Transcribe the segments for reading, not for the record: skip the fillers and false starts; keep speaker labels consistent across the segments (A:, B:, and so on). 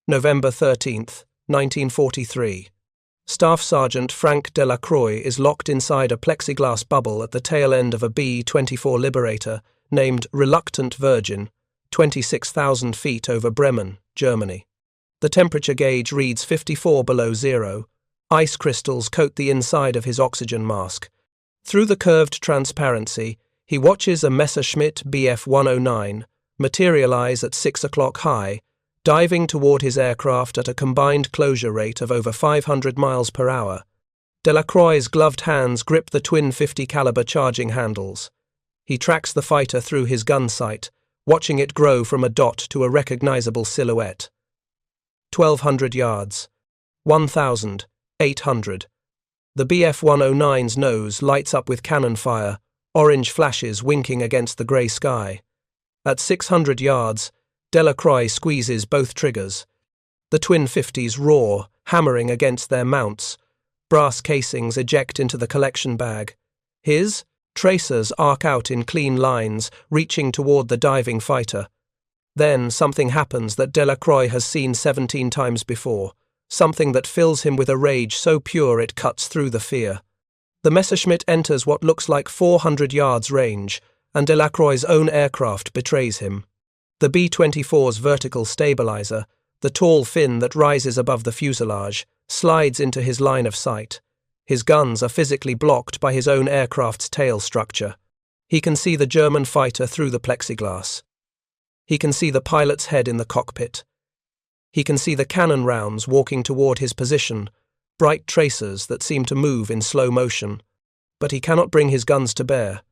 A: November 13th, 1943. Staff Sergeant Frank Delacroix is locked inside a plexiglass bubble at the tail end of a B-24 Liberator named Reluctant Virgin, 26,000 feet over Bremen, Germany. The temperature gauge reads 54 below zero. Ice crystals coat the inside of his oxygen mask. Through the curved transparency, he watches a Messerschmitt BF 109 materialize at 6 o'clock high, diving toward his aircraft at a combined closure rate of over 500 miles per hour. Delacroix's gloved hands grip the twin .50 caliber charging handles. He tracks the fighter through his gun sight, watching it grow from a dot to a recognizable silhouette. 1,200 yards. 1,800. The BF 109's nose lights up with cannon fire, orange flashes winking against the grey sky. At 600 yards, Delacroix squeezes both triggers. The twin .50s roar, hammering against their mounts. Brass casings eject into the collection bag. His tracers arc out in clean lines, reaching toward the diving fighter. Then something happens that Delacroix has seen 17 times before, something that fills him with a rage so pure it cuts through the fear. The Messerschmitt enters what looks like 400 yards range, and Delacroix's own aircraft betrays him. The B-24's vertical stabilizer, the tall fin that rises above the fuselage, slides into his line of sight. His guns are physically blocked by his own aircraft's tail structure. He can see the German fighter through the plexiglass. He can see the pilot's head in the cockpit. He can see the cannon rounds walking toward his position, bright tracers that seem to move in slow motion. But he cannot bring his guns to bear.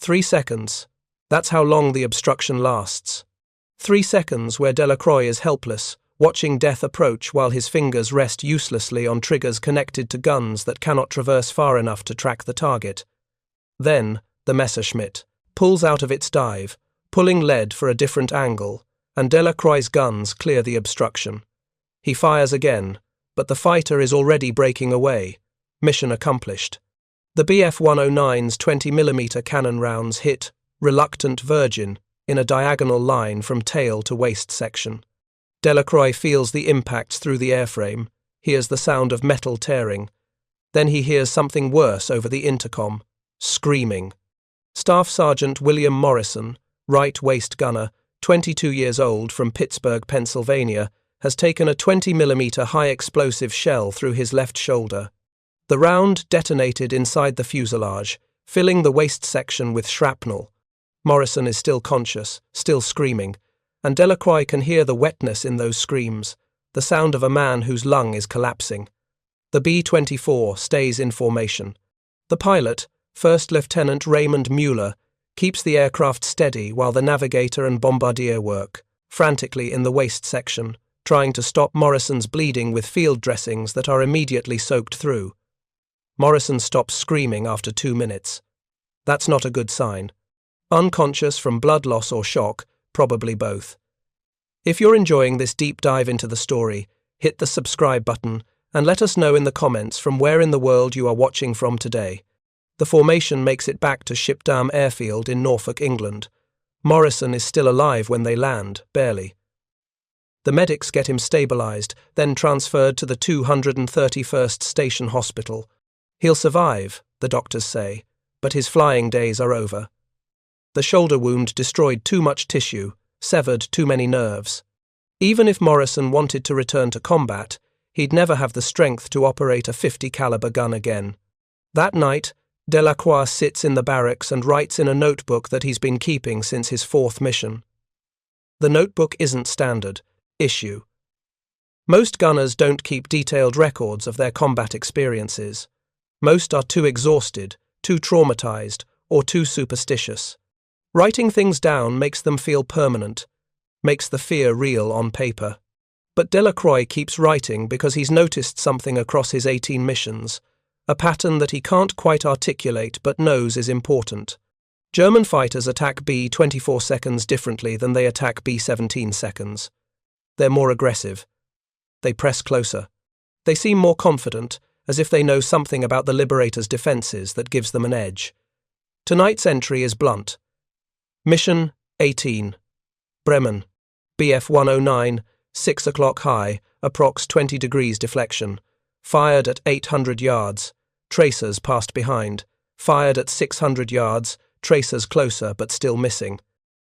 A: 3 seconds. That's how long the obstruction lasts. 3 seconds where Delacroix is helpless, watching death approach while his fingers rest uselessly on triggers connected to guns that cannot traverse far enough to track the target. Then, the Messerschmitt pulls out of its dive, pulling lead for a different angle, and Delacroix's guns clear the obstruction. He fires again, but the fighter is already breaking away. Mission accomplished. The BF 109's 20mm cannon rounds hit Reluctant Virgin in a diagonal line from tail to waist section. Delacroix feels the impacts through the airframe, hears the sound of metal tearing. Then he hears something worse over the intercom, screaming. Staff Sergeant William Morrison, right waist gunner, 22 years old, from Pittsburgh, Pennsylvania, has taken a 20mm high-explosive shell through his left shoulder. The round detonated inside the fuselage, filling the waist section with shrapnel. Morrison is still conscious, still screaming, and Delacroix can hear the wetness in those screams, the sound of a man whose lung is collapsing. The B-24 stays in formation. The pilot, First Lieutenant Raymond Mueller, keeps the aircraft steady while the navigator and bombardier work, frantically in the waist section, trying to stop Morrison's bleeding with field dressings that are immediately soaked through. Morrison stops screaming after 2 minutes. That's not a good sign. Unconscious from blood loss or shock, probably both. If you're enjoying this deep dive into the story, hit the subscribe button and let us know in the comments from where in the world you are watching from today. The formation makes it back to Shipdam Airfield in Norfolk, England. Morrison is still alive when they land, barely. The medics get him stabilized, then transferred to the 231st Station Hospital. He'll survive, the doctors say, but his flying days are over. The shoulder wound destroyed too much tissue, severed too many nerves. Even if Morrison wanted to return to combat, he'd never have the strength to operate a .50 caliber gun again. That night, Delacroix sits in the barracks and writes in a notebook that he's been keeping since his 4th mission. The notebook isn't standard issue. Most gunners don't keep detailed records of their combat experiences. Most are too exhausted, too traumatized, or too superstitious. Writing things down makes them feel permanent, makes the fear real on paper. But Delacroix keeps writing because he's noticed something across his 18 missions, a pattern that he can't quite articulate but knows is important. German fighters attack B-24 seconds differently than they attack B-17 seconds. They're more aggressive. They press closer. They seem more confident, as if they know something about the Liberator's defenses that gives them an edge. Tonight's entry is blunt. Mission 18. Bremen. BF 109, 6 o'clock high, approx 20 degrees deflection. Fired at 800 yards. Tracers passed behind. Fired at 600 yards, tracers closer but still missing.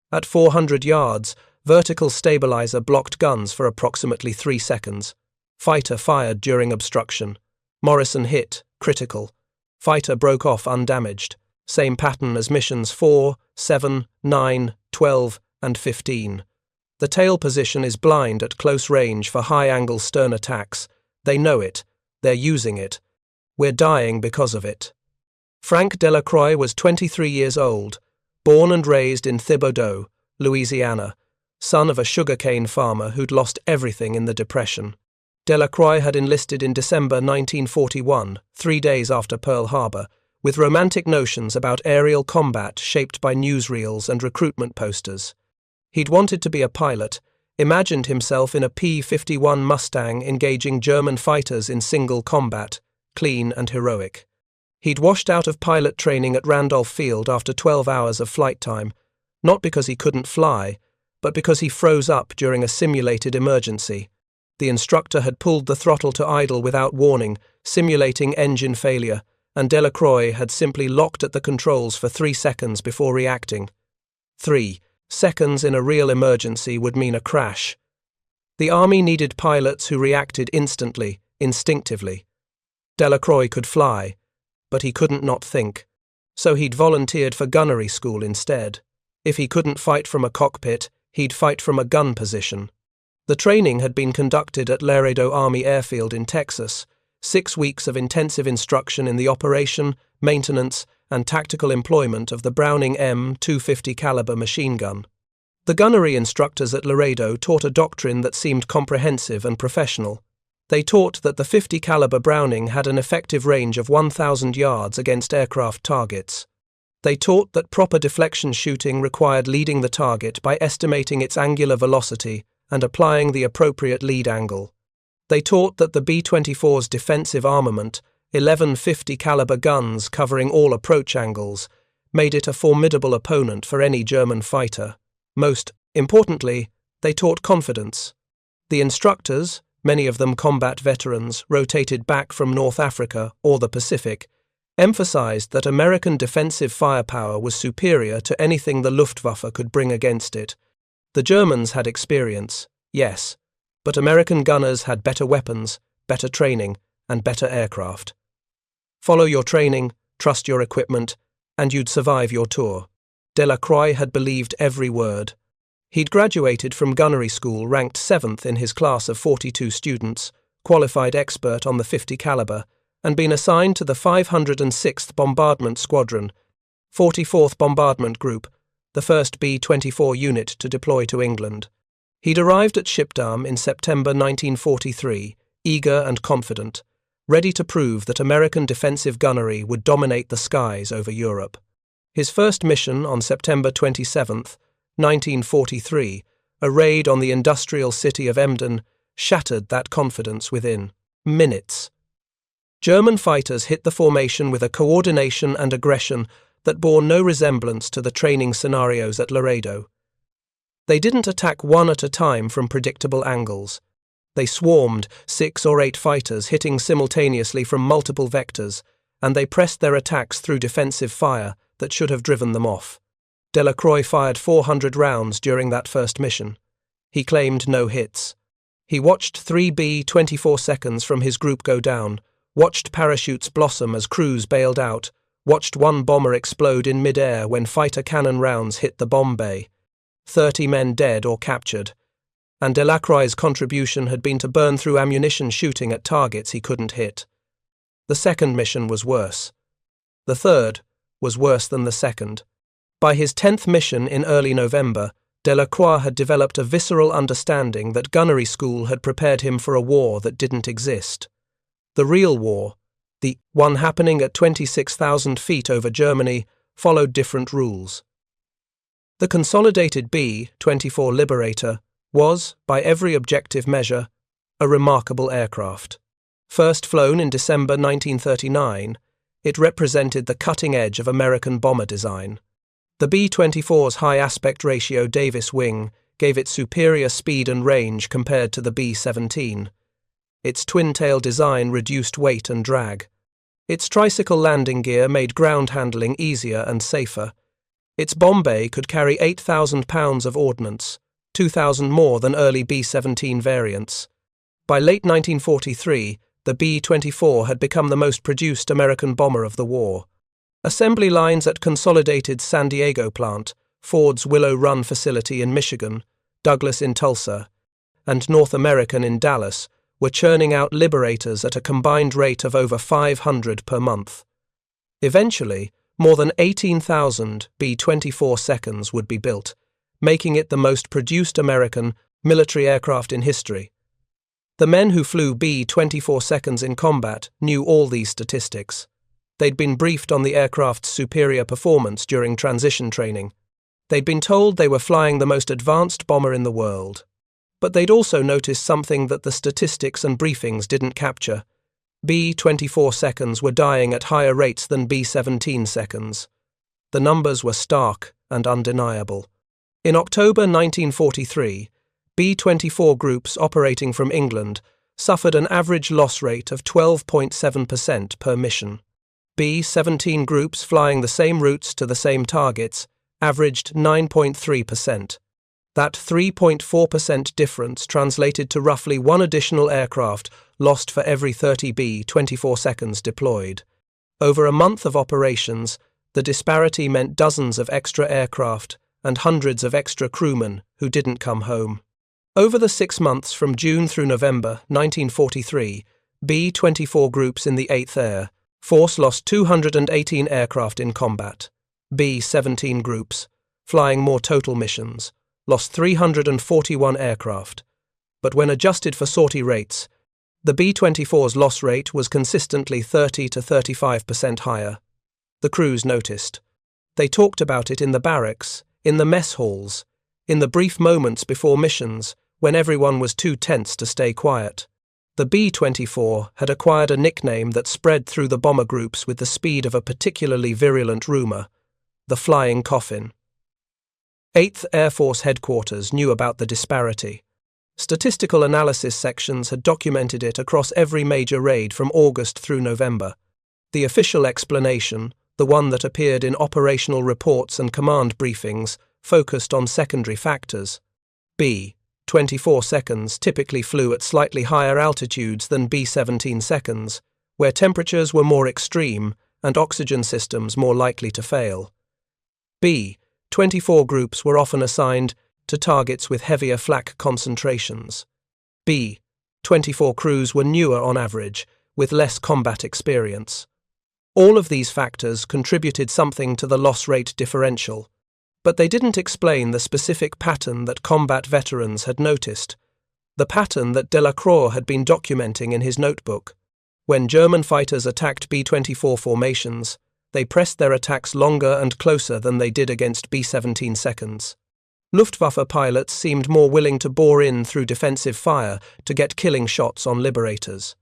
A: At 400 yards, vertical stabilizer blocked guns for approximately 3 seconds. Fighter fired during obstruction. Morrison hit, critical. Fighter broke off undamaged. Same pattern as missions 4, 7, 9, 12, and 15. The tail position is blind at close range for high-angle stern attacks. They know it. They're using it. We're dying because of it. Frank Delacroix was 23 years old, born and raised in Thibodaux, Louisiana, son of a sugarcane farmer who'd lost everything in the Depression. Delacroix had enlisted in December 1941, 3 days after Pearl Harbor, with romantic notions about aerial combat shaped by newsreels and recruitment posters. He'd wanted to be a pilot, imagined himself in a P-51 Mustang engaging German fighters in single combat, clean and heroic. He'd washed out of pilot training at Randolph Field after 12 hours of flight time, not because he couldn't fly, but because he froze up during a simulated emergency. The instructor had pulled the throttle to idle without warning, simulating engine failure, and Delacroix had simply locked at the controls for 3 seconds before reacting. 3 seconds in a real emergency would mean a crash. The Army needed pilots who reacted instantly, instinctively. Delacroix could fly, but he couldn't not think. So he'd volunteered for gunnery school instead. If he couldn't fight from a cockpit, he'd fight from a gun position. The training had been conducted at Laredo Army Airfield in Texas, 6 weeks of intensive instruction in the operation, maintenance, and tactical employment of the Browning M250 caliber machine gun. The gunnery instructors at Laredo taught a doctrine that seemed comprehensive and professional. They taught that the .50 caliber Browning had an effective range of 1,000 yards against aircraft targets. They taught that proper deflection shooting required leading the target by estimating its angular velocity and applying the appropriate lead angle. They taught that the B-24's defensive armament, 11 .50 caliber guns covering all approach angles, made it a formidable opponent for any German fighter. Most importantly, they taught confidence. The instructors, many of them combat veterans rotated back from North Africa or the Pacific, emphasized that American defensive firepower was superior to anything the Luftwaffe could bring against it. The Germans had experience, yes, but American gunners had better weapons, better training, and better aircraft. Follow your training, trust your equipment, and you'd survive your tour. Delacroix had believed every word. He'd graduated from gunnery school ranked 7th in his class of 42 students, qualified expert on the .50 caliber, and been assigned to the 506th Bombardment Squadron, 44th Bombardment Group, the first B-24 unit to deploy to England. He'd arrived at Shipdam in September 1943, eager and confident, ready to prove that American defensive gunnery would dominate the skies over Europe. His first mission on September 27, 1943, a raid on the industrial city of Emden, shattered that confidence within minutes. German fighters hit the formation with a coordination and aggression that bore no resemblance to the training scenarios at Laredo. They didn't attack one at a time from predictable angles. They swarmed 6 or 8 fighters hitting simultaneously from multiple vectors, and they pressed their attacks through defensive fire that should have driven them off. Delacroix fired 400 rounds during that first mission. He claimed no hits. He watched 3 B-24 seconds from his group go down, watched parachutes blossom as crews bailed out, watched one bomber explode in mid-air when fighter cannon rounds hit the bomb bay. 30 men dead or captured. And Delacroix's contribution had been to burn through ammunition shooting at targets he couldn't hit. The second mission was worse. The third was worse than the second. By his 10th mission in early November, Delacroix had developed a visceral understanding that gunnery school had prepared him for a war that didn't exist. The real war, the one happening at 26,000 feet over Germany, followed different rules. The consolidated B-24 Liberator was, by every objective measure, a remarkable aircraft. First flown in December 1939, it represented the cutting edge of American bomber design. The B-24's high aspect ratio Davis wing gave it superior speed and range compared to the B-17. Its twin-tail design reduced weight and drag. Its tricycle landing gear made ground handling easier and safer. Its bomb bay could carry 8,000 pounds of ordnance, 2,000 more than early B-17 variants. By late 1943, the B-24 had become the most produced American bomber of the war. Assembly lines at Consolidated's San Diego plant, Ford's Willow Run facility in Michigan, Douglas in Tulsa, and North American in Dallas were churning out Liberators at a combined rate of over 500 per month. Eventually, more than 18,000 B-24 seconds would be built, making it the most produced American military aircraft in history. The men who flew B-24 seconds in combat knew all these statistics. They'd been briefed on the aircraft's superior performance during transition training. They'd been told they were flying the most advanced bomber in the world. But they'd also noticed something that the statistics and briefings didn't capture. B-24 seconds were dying at higher rates than B-17 seconds. The numbers were stark and undeniable. In October 1943, B-24 groups operating from England suffered an average loss rate of 12.7% per mission. B-17 groups flying the same routes to the same targets averaged 9.3%. That 3.4% difference translated to roughly one additional aircraft lost for every 30 B-24 seconds deployed. Over a month of operations, the disparity meant dozens of extra aircraft and hundreds of extra crewmen who didn't come home. Over the 6 months from June through November 1943, B-24 groups in the 8th Air Force lost 218 aircraft in combat. B-17 groups, flying more total missions, lost 341 aircraft. But when adjusted for sortie rates, the B-24's loss rate was consistently 30 to 35% higher. The crews noticed. They talked about it in the barracks, in the mess halls, in the brief moments before missions when everyone was too tense to stay quiet. The B-24 had acquired a nickname that spread through the bomber groups with the speed of a particularly virulent rumor: the flying coffin. 8th Air Force Headquarters knew about the disparity. Statistical analysis sections had documented it across every major raid from August through November. The official explanation, the one that appeared in operational reports and command briefings, focused on secondary factors. B-24 seconds typically flew at slightly higher altitudes than B-17 seconds, where temperatures were more extreme and oxygen systems more likely to fail. B-24 groups were often assigned to targets with heavier flak concentrations. B-24 crews were newer on average, with less combat experience. All of these factors contributed something to the loss rate differential, but they didn't explain the specific pattern that combat veterans had noticed, the pattern that Delacroix had been documenting in his notebook. When German fighters attacked B-24 formations, they pressed their attacks longer and closer than they did against B-17 seconds. Luftwaffe pilots seemed more willing to bore in through defensive fire to get killing shots on Liberators.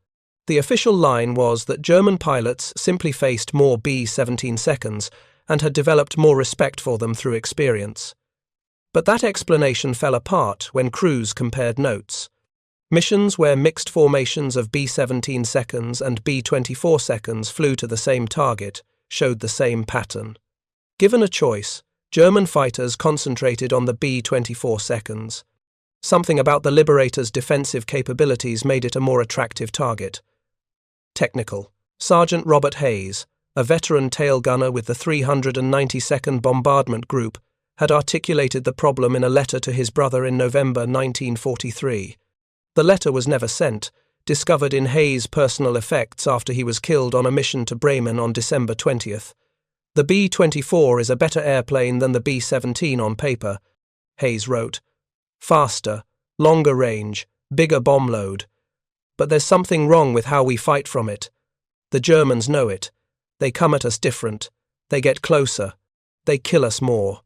A: The official line was that German pilots simply faced more B-17 seconds and had developed more respect for them through experience. But that explanation fell apart when crews compared notes. Missions where mixed formations of B-17 seconds and B-24 seconds flew to the same target showed the same pattern. Given a choice, German fighters concentrated on the B-24 seconds. Something about the Liberator's defensive capabilities made it a more attractive target. Technical. Sergeant Robert Hayes, a veteran tail gunner with the 392nd Bombardment Group, had articulated the problem in a letter to his brother in November 1943. The letter was never sent, discovered in Hayes' personal effects after he was killed on a mission to Bremen on December 20th. The B-24 is a better airplane than the B-17 on paper, Hayes wrote. Faster, longer range, bigger bomb load. But there's something wrong with how we fight from it. The Germans know it. They come at us different. They get closer. They kill us more.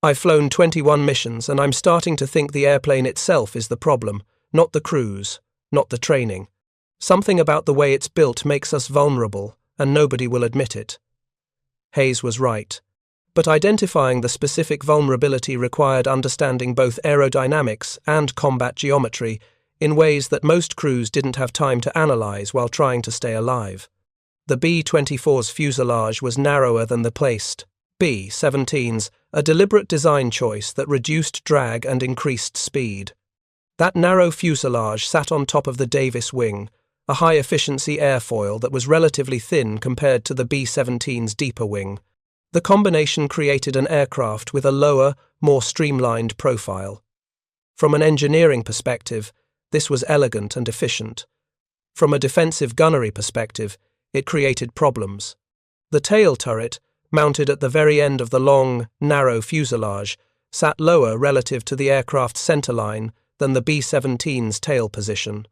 A: I've flown 21 missions and I'm starting to think the airplane itself is the problem, not the crews, not the training. Something about the way it's built makes us vulnerable, and nobody will admit it. Hayes was right. But identifying the specific vulnerability required understanding both aerodynamics and combat geometry in ways that most crews didn't have time to analyze while trying to stay alive. The B-24's fuselage was narrower than the placed B-17's, a deliberate design choice that reduced drag and increased speed. That narrow fuselage sat on top of the Davis wing, a high-efficiency airfoil that was relatively thin compared to the B-17's deeper wing. The combination created an aircraft with a lower, more streamlined profile. From an engineering perspective, this was elegant and efficient. From a defensive gunnery perspective, it created problems. The tail turret, mounted at the very end of the long, narrow fuselage, sat lower relative to the aircraft's centerline than the B-17's tail position.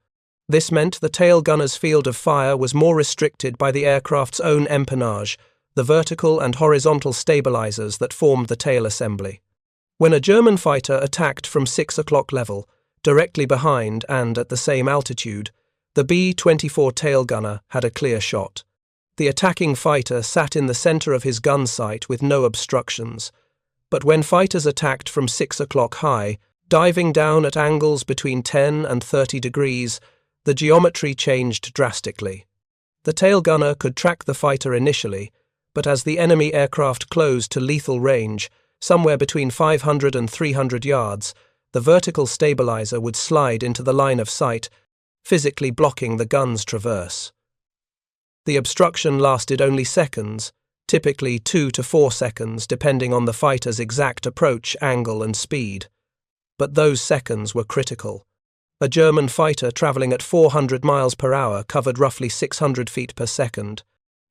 A: This meant the tail gunner's field of fire was more restricted by the aircraft's own empennage, the vertical and horizontal stabilizers that formed the tail assembly. When a German fighter attacked from 6 o'clock level, directly behind and at the same altitude, the B-24 tail gunner had a clear shot. The attacking fighter sat in the center of his gun sight with no obstructions. But when fighters attacked from 6 o'clock high, diving down at angles between 10 and 30 degrees, the geometry changed drastically. The tail gunner could track the fighter initially, but as the enemy aircraft closed to lethal range, somewhere between 500 and 300 yards, the vertical stabilizer would slide into the line of sight, physically blocking the gun's traverse. The obstruction lasted only seconds, typically 2 to 4 seconds depending on the fighter's exact approach, angle and speed. But those seconds were critical. A German fighter traveling at 400 miles per hour covered roughly 600 feet per second.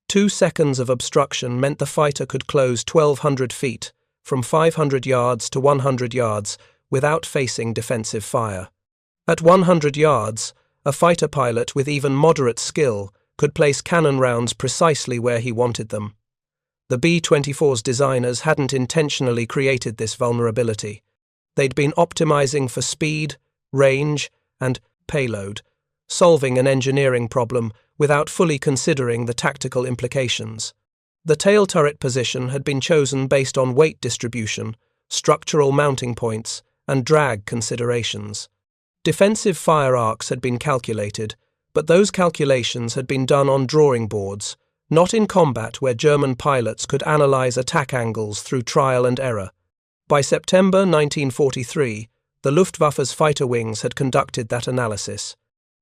A: 2 seconds of obstruction meant the fighter could close 1,200 feet, from 500 yards to 100 yards, without facing defensive fire. At 100 yards, a fighter pilot with even moderate skill could place cannon rounds precisely where he wanted them. The B-24's designers hadn't intentionally created this vulnerability. They'd been optimizing for speed, range, and payload, solving an engineering problem without fully considering the tactical implications. The tail turret position had been chosen based on weight distribution, structural mounting points, and drag considerations. Defensive fire arcs had been calculated, but those calculations had been done on drawing boards, not in combat where German pilots could analyze attack angles through trial and error. By September 1943, the Luftwaffe's fighter wings had conducted that analysis.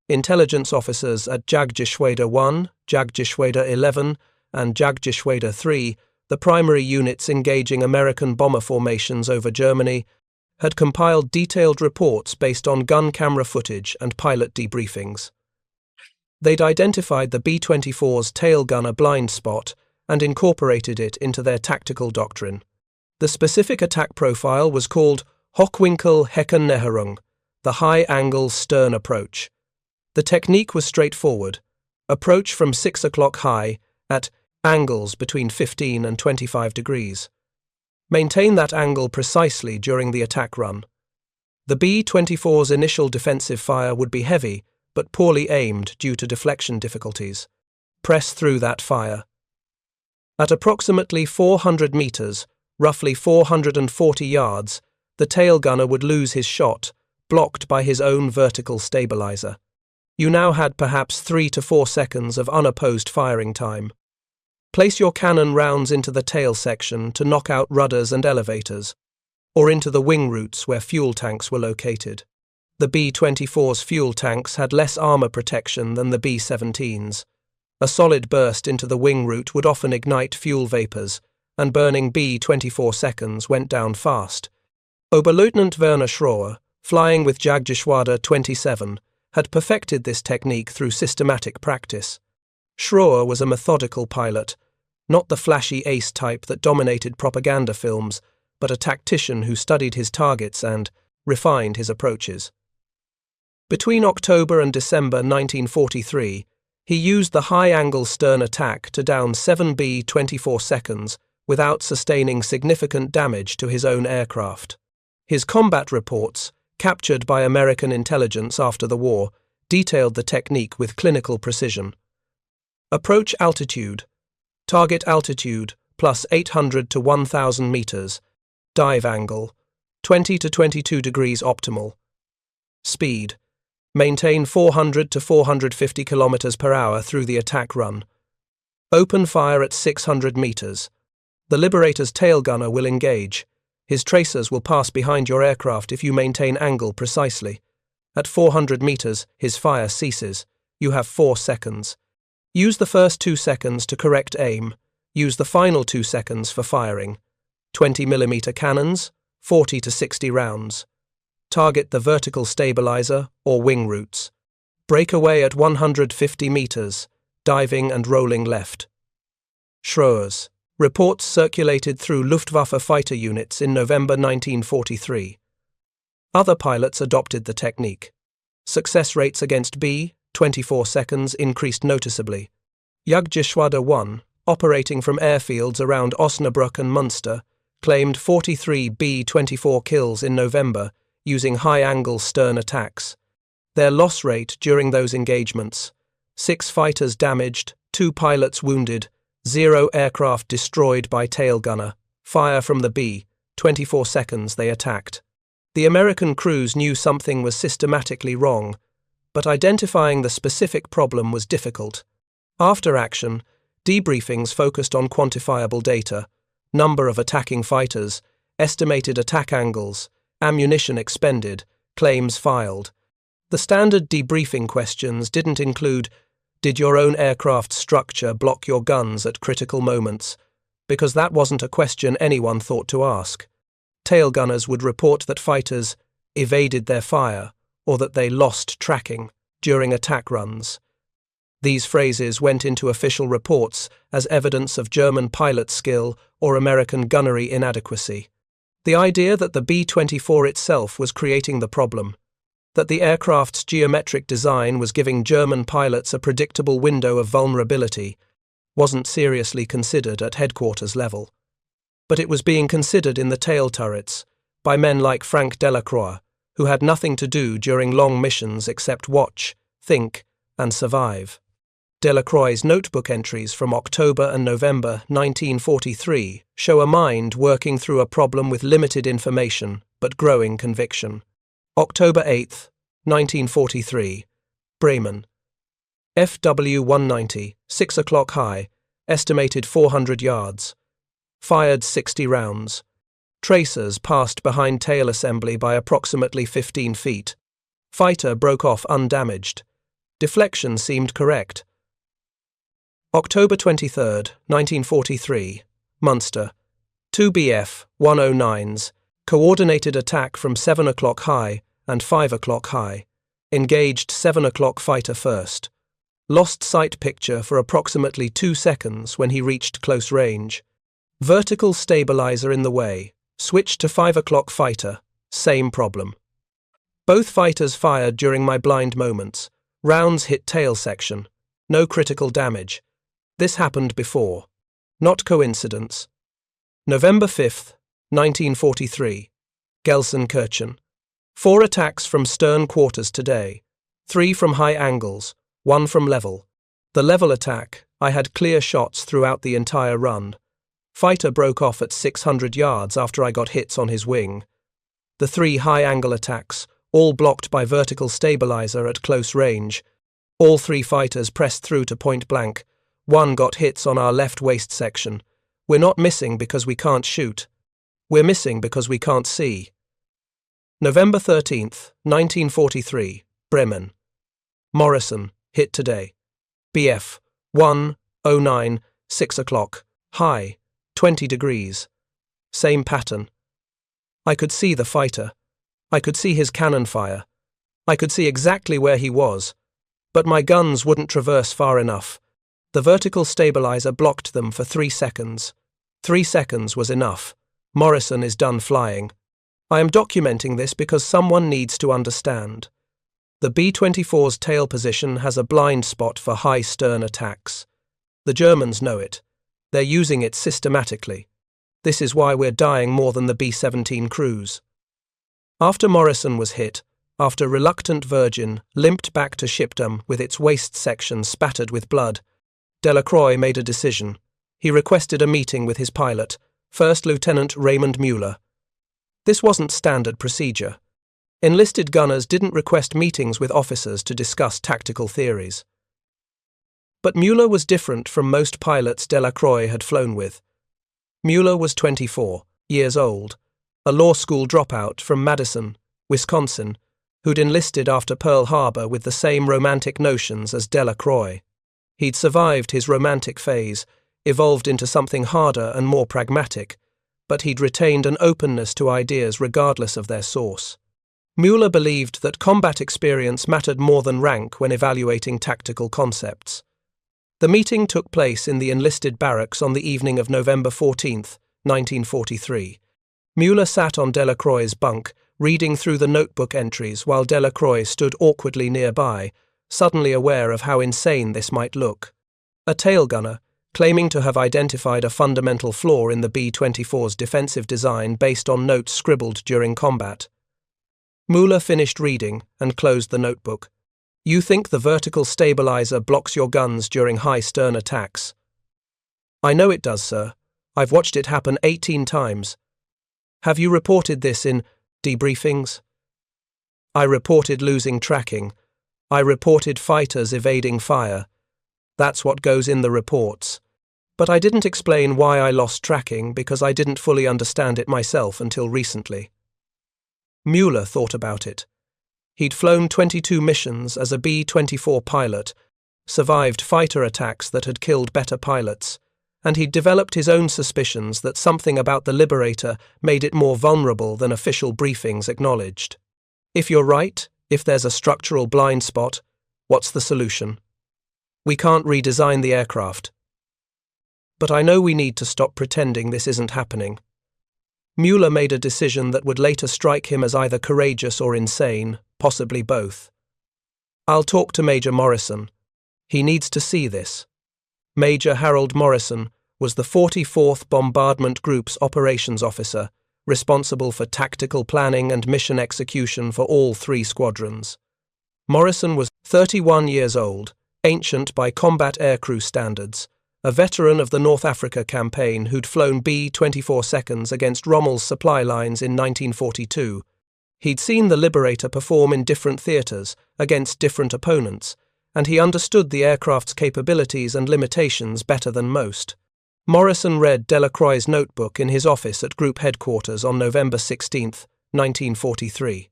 A: Intelligence officers at Jagdgeschwader 1, Jagdgeschwader 11, and Jagdgeschwader 3, the primary units engaging American bomber formations over Germany, had compiled detailed reports based on gun camera footage and pilot debriefings. They'd identified the B-24's tail gunner blind spot and incorporated it into their tactical doctrine. The specific attack profile was called Hockwinkel-Heckennäherung, the high-angle stern approach. The technique was straightforward. Approach from 6 o'clock high at angles between 15 and 25 degrees. Maintain that angle precisely during the attack run. The B-24's initial defensive fire would be heavy, but poorly aimed due to deflection difficulties. Press through that fire. At approximately 400 meters, roughly 440 yards, the tail gunner would lose his shot, blocked by his own vertical stabilizer. You now had perhaps 3 to 4 seconds of unopposed firing time. Place your cannon rounds into the tail section to knock out rudders and elevators, or into the wing roots where fuel tanks were located. The B-24's fuel tanks had less armor protection than the B-17's. A solid burst into the wing root would often ignite fuel vapors, and burning B-24 seconds went down fast. Oberleutnant Werner Schroer, flying with Jagdgeschwader 27, had perfected this technique through systematic practice. Schroer was a methodical pilot, not the flashy ace type that dominated propaganda films, but a tactician who studied his targets and refined his approaches. Between October and December 1943, he used the high-angle stern attack to down 7 B-24 seconds without sustaining significant damage to his own aircraft. His combat reports, captured by American intelligence after the war, detailed the technique with clinical precision. Approach altitude, target altitude, plus 800 to 1000 meters. Dive angle, 20 to 22 degrees optimal. Speed, maintain 400 to 450 kilometers per hour through the attack run. Open fire at 600 meters. The Liberator's tail gunner will engage. His tracers will pass behind your aircraft if you maintain angle precisely. At 400 meters, his fire ceases. You have 4 seconds. Use the first 2 seconds to correct aim. Use the final 2 seconds for firing. 20mm cannons, 40 to 60 rounds. Target the vertical stabilizer or wing roots. Break away at 150 meters, diving and rolling left. Schroers. Reports circulated through Luftwaffe fighter units in November 1943. Other pilots adopted the technique. Success rates against B-24 seconds increased noticeably. Jagdgeschwader 1, operating from airfields around Osnabrück and Munster, claimed 43 B-24 kills in November using high-angle stern attacks. Their loss rate during those engagements: 6 fighters damaged, 2 pilots wounded, 0 aircraft destroyed by tail gunner, fire from the B-24 seconds they attacked. The American crews knew something was systematically wrong, but identifying the specific problem was difficult. After action, debriefings focused on quantifiable data: number of attacking fighters, estimated attack angles, ammunition expended, claims filed. The standard debriefing questions didn't include, did your own aircraft structure block your guns at critical moments? Because that wasn't a question anyone thought to ask. Tail gunners would report that fighters evaded their fire or that they lost tracking during attack runs. These phrases went into official reports as evidence of German pilot skill or American gunnery inadequacy. The idea that the B-24 itself was creating the problem, that the aircraft's geometric design was giving German pilots a predictable window of vulnerability, wasn't seriously considered at headquarters level. But it was being considered in the tail turrets by men like Frank Delacroix, who had nothing to do during long missions except watch, think, and survive. Delacroix's notebook entries from October and November 1943 show a mind working through a problem with limited information but growing conviction. October 8, 1943, Bremen. FW-190, 6 o'clock high, estimated 400 yards. Fired 60 rounds. Tracers passed behind tail assembly by approximately 15 feet. Fighter broke off undamaged. Deflection seemed correct. October 23, 1943, Munster. 2 BF-109s, coordinated attack from 7 o'clock high and 5 o'clock high. Engaged 7 o'clock fighter first. Lost sight picture for approximately 2 seconds when he reached close range. Vertical stabilizer in the way. Switched to 5 o'clock fighter. Same problem. Both fighters fired during my blind moments. Rounds hit tail section. No critical damage. This happened before. Not coincidence. November 5, 1943. Gelsenkirchen. 4 attacks from stern quarters today. 3 from high angles, 1 from level. The level attack, I had clear shots throughout the entire run. Fighter broke off at 600 yards after I got hits on his wing. The 3 high-angle attacks, all blocked by vertical stabilizer at close range. All 3 fighters pressed through to point blank. 1 got hits on our left waist section. We're not missing because we can't shoot. We're missing because we can't see. November 13th, 1943, Bremen. Morrison, hit today. BF, 109, 6 o'clock, high, 20 degrees. Same pattern. I could see the fighter. I could see his cannon fire. I could see exactly where he was. But my guns wouldn't traverse far enough. The vertical stabilizer blocked them for 3 seconds. 3 seconds was enough. Morrison is done flying. I am documenting this because someone needs to understand. The B-24's tail position has a blind spot for high stern attacks. The Germans know it. They're using it systematically. This is why we're dying more than the B-17 crews. After Morrison was hit, after reluctant Virgin limped back to shipdom with its waist section spattered with blood, Delacroix made a decision. He requested a meeting with his pilot, First Lieutenant Raymond Mueller. This wasn't standard procedure. Enlisted gunners didn't request meetings with officers to discuss tactical theories. But Mueller was different from most pilots Delacroix had flown with. Mueller was 24 years old, a law school dropout from Madison, Wisconsin, who'd enlisted after Pearl Harbor with the same romantic notions as Delacroix. He'd survived his romantic phase, evolved into something harder and more pragmatic, but he'd retained an openness to ideas regardless of their source. Mueller believed that combat experience mattered more than rank when evaluating tactical concepts. The meeting took place in the enlisted barracks on the evening of November 14, 1943. Mueller sat on Delacroix's bunk, reading through the notebook entries while Delacroix stood awkwardly nearby, suddenly aware of how insane this might look. A tail gunner, claiming to have identified a fundamental flaw in the B-24's defensive design based on notes scribbled during combat. Mueller finished reading and closed the notebook. You think the vertical stabilizer blocks your guns during high stern attacks? I know it does, sir. I've watched it happen 18 times. Have you reported this in debriefings? I reported losing tracking. I reported fighters evading fire. That's what goes in the reports. But I didn't explain why I lost tracking because I didn't fully understand it myself until recently. Mueller thought about it. He'd flown 22 missions as a B-24 pilot, survived fighter attacks that had killed better pilots, and he'd developed his own suspicions that something about the Liberator made it more vulnerable than official briefings acknowledged. If you're right, if there's a structural blind spot, what's the solution? We can't redesign the aircraft. But I know we need to stop pretending this isn't happening. Mueller made a decision that would later strike him as either courageous or insane, possibly both. I'll talk to Major Morrison. He needs to see this. Major Harold Morrison was the 44th Bombardment Group's operations officer, responsible for tactical planning and mission execution for all 3 squadrons. Morrison was 31 years old, ancient by combat aircrew standards, a veteran of the North Africa campaign who'd flown B-24 seconds against Rommel's supply lines in 1942. He'd seen the Liberator perform in different theatres, against different opponents, and he understood the aircraft's capabilities and limitations better than most. Morrison read Delacroix's notebook in his office at Group Headquarters on November 16, 1943.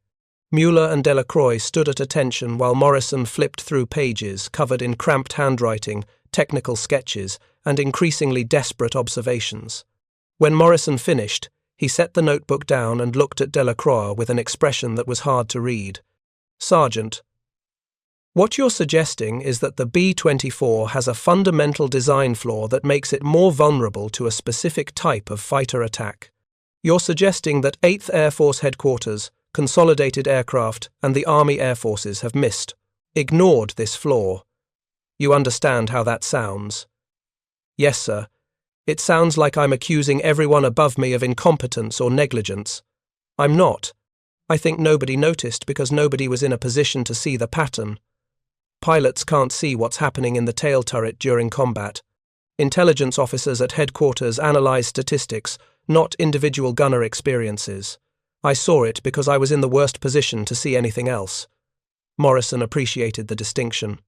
A: Mueller and Delacroix stood at attention while Morrison flipped through pages covered in cramped handwriting, technical sketches, and increasingly desperate observations. When Morrison finished, he set the notebook down and looked at Delacroix with an expression that was hard to read. Sergeant, what you're suggesting is that the B-24 has a fundamental design flaw that makes it more vulnerable to a specific type of fighter attack. You're suggesting that 8th Air Force Headquarters, Consolidated Aircraft, and the Army Air Forces have ignored this flaw. You understand how that sounds? Yes, sir. It sounds like I'm accusing everyone above me of incompetence or negligence. I'm not. I think nobody noticed because nobody was in a position to see the pattern. Pilots can't see what's happening in the tail turret during combat. Intelligence officers at headquarters analyze statistics, not individual gunner experiences. I saw it because I was in the worst position to see anything else. Morrison appreciated the distinction.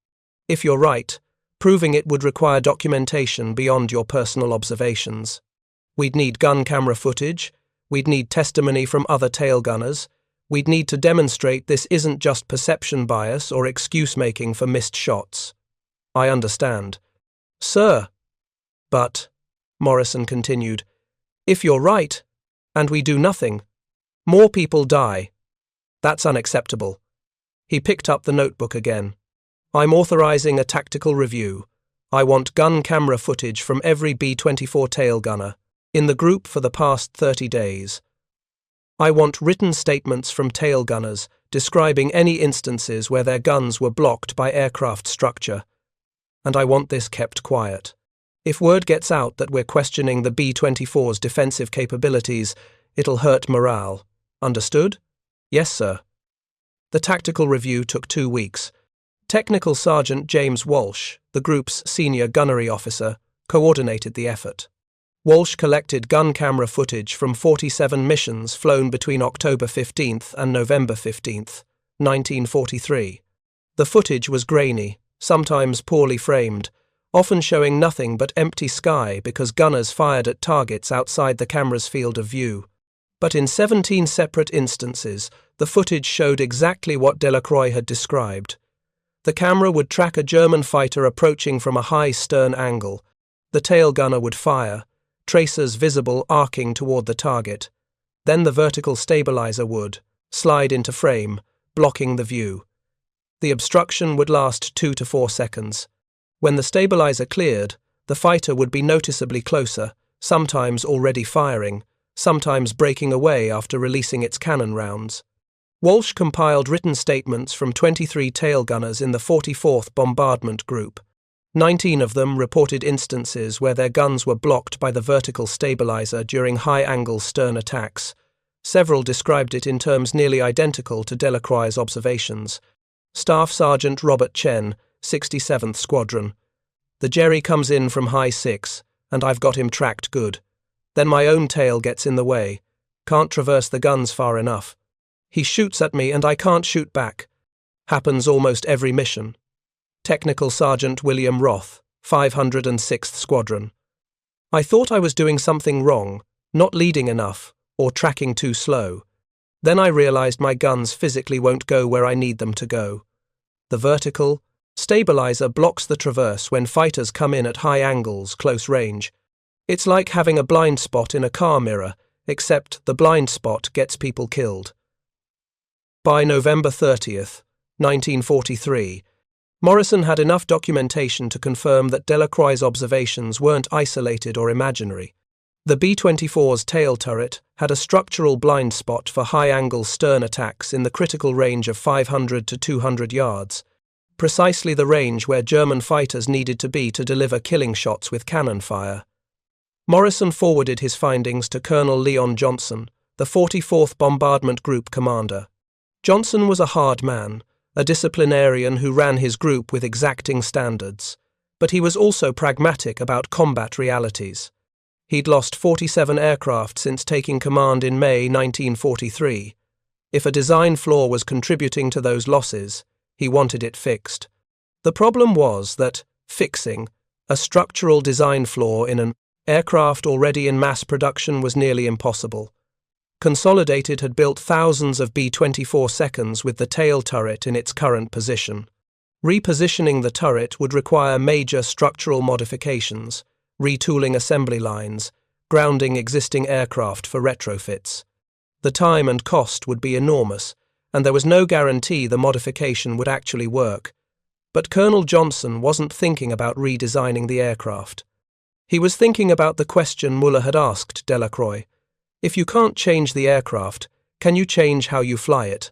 A: If you're right, proving it would require documentation beyond your personal observations. We'd need gun camera footage, we'd need testimony from other tail gunners, we'd need to demonstrate this isn't just perception bias or excuse-making for missed shots. I understand. Sir. But, Morrison continued, if you're right, and we do nothing, more people die. That's unacceptable. He picked up the notebook again. I'm authorizing a tactical review. I want gun camera footage from every B-24 tail gunner, in the group for the past 30 days. I want written statements from tail gunners describing any instances where their guns were blocked by aircraft structure. And I want this kept quiet. If word gets out that we're questioning the B-24's defensive capabilities, it'll hurt morale. Understood? Yes, sir. The tactical review took 2 weeks. Technical Sergeant James Walsh, the group's senior gunnery officer, coordinated the effort. Walsh collected gun camera footage from 47 missions flown between October 15th and November 15th, 1943. The footage was grainy, sometimes poorly framed, often showing nothing but empty sky because gunners fired at targets outside the camera's field of view. But in 17 separate instances, the footage showed exactly what Delacroix had described. The camera would track a German fighter approaching from a high stern angle. The tail gunner would fire, tracers visible arcing toward the target. Then the vertical stabilizer would slide into frame, blocking the view. The obstruction would last 2 to 4 seconds. When the stabilizer cleared, the fighter would be noticeably closer, sometimes already firing, sometimes breaking away after releasing its cannon rounds. Walsh compiled written statements from 23 tail gunners in the 44th Bombardment Group. 19 of them reported instances where their guns were blocked by the vertical stabilizer during high-angle stern attacks. Several described it in terms nearly identical to Delacroix's observations. Staff Sergeant Robert Chen, 67th Squadron. The Jerry comes in from high 6, and I've got him tracked good. Then my own tail gets in the way. Can't traverse the guns far enough. He shoots at me and I can't shoot back. Happens almost every mission. Technical Sergeant William Roth, 506th Squadron. I thought I was doing something wrong, not leading enough, or tracking too slow. Then I realized my guns physically won't go where I need them to go. The vertical stabilizer blocks the traverse when fighters come in at high angles, close range. It's like having a blind spot in a car mirror, except the blind spot gets people killed. By November 30th, 1943, Morrison had enough documentation to confirm that Delacroix's observations weren't isolated or imaginary. The B-24's tail turret had a structural blind spot for high-angle stern attacks in the critical range of 500 to 200 yards, precisely the range where German fighters needed to be to deliver killing shots with cannon fire. Morrison forwarded his findings to Colonel Leon Johnson, the 44th Bombardment Group commander. Johnson was a hard man, a disciplinarian who ran his group with exacting standards, but he was also pragmatic about combat realities. He'd lost 47 aircraft since taking command in May 1943. If a design flaw was contributing to those losses, he wanted it fixed. The problem was that fixing a structural design flaw in an aircraft already in mass production was nearly impossible. Consolidated had built thousands of B-24 seconds with the tail turret in its current position. Repositioning the turret would require major structural modifications, retooling assembly lines, grounding existing aircraft for retrofits. The time and cost would be enormous, and there was no guarantee the modification would actually work. But Colonel Johnson wasn't thinking about redesigning the aircraft. He was thinking about the question Muller had asked Delacroix. If you can't change the aircraft, can you change how you fly it?